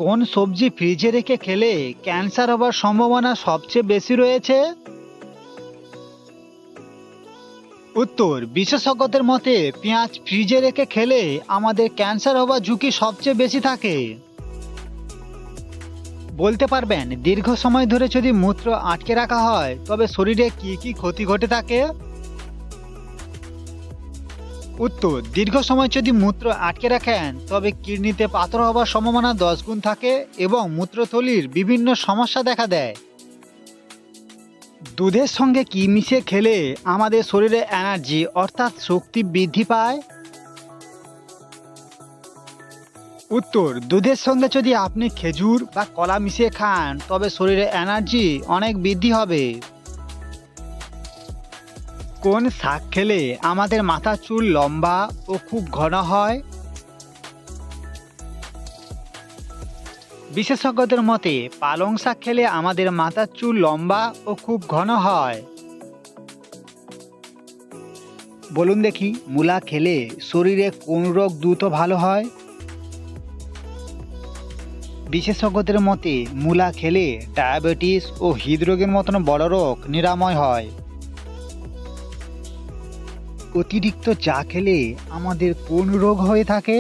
কোন সবজি ফ্রিজে রেখে খেলে ক্যান্সার হবার সম্ভাবনা সবচেয়ে বেশি রয়েছে? উত্তর, বিশেষজ্ঞদের মতে পেঁয়াজ ফ্রিজে রেখে খেলে আমাদের ক্যান্সার হবার ঝুঁকি সবচেয়ে বেশি থাকে। বলতে পারবেন দীর্ঘ সময় ধরে যদি মূত্র আটকে রাখা হয় তবে শরীরে কি কি ক্ষতি ঘটে থাকে? উত্তর, দীর্ঘ সময় যদি মূত্র আটকে রাখেন তবে কিডনিতে পাথর হবার সম্ভাবনা 10 গুণ থাকে এবং মূত্রথলির বিভিন্ন সমস্যা দেখা দেয়। দুধের সঙ্গে কি মিশিয়ে খেলে আমাদের শরীরে এনার্জি অর্থাৎ শক্তি বৃদ্ধি পায়? উত্তর, দুধের সঙ্গে যদি আপনি খেজুর বা কলা মিশিয়ে খান তবে শরীরে এনার্জি অনেক বৃদ্ধি হবে। কোন শাক খেলে আমাদের মাথার চুল লম্বা ও খুব ঘন হয়? বিশেষজ্ঞদের মতে পালং শাক খেলে আমাদের মাথার চুল লম্বা ও খুব ঘন হয়। বলুন দেখি, মূলা খেলে শরীরে কোন রোগ দ্রুত ভালো হয়? বিশেষজ্ঞদের মতে মূলা খেলে ডায়াবেটিস ও হৃদরোগের মতন বড় রোগ নিরাময় হয়। অতিরিক্ত চা খেলে আমাদের কোন রোগ হয়ে থাকে?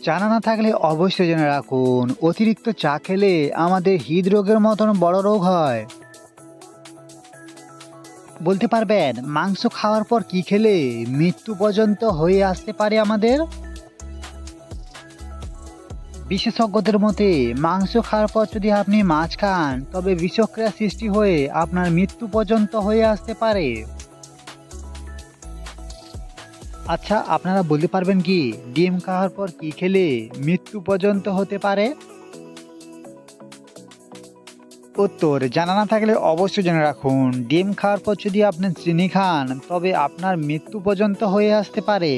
জানা না থাকলে অবশ্যই জেনে রাখুন, অতিরিক্ত চা খেলে আমাদের হৃদরোগের মতন বড় রোগ হয়। বলতে পারবেন মাংস খাওয়ার পর কি খেলে মৃত্যু পর্যন্ত হয়ে আসতে পারে আমাদের? বিশেষজ্ঞদের মতে মাংস খাওয়ার পর যদি আপনি মাছ খান তবে বিষক্রিয়া সৃষ্টি হয়ে আপনার মৃত্যু পর্যন্ত হয়ে আসতে পারে। আচ্ছা, আপনারা বলতে পারবেন কি ডিম খাওয়ার পর কি খেলে মৃত্যু পর্যন্ত হতে পারে? উত্তর, জানা না থাকলে অবশ্যই জেনে রাখুন, ডিম খাওয়ার পর যদি আপনি চিনি খান তবে আপনার মৃত্যু পর্যন্ত হয়ে আসতে পারে।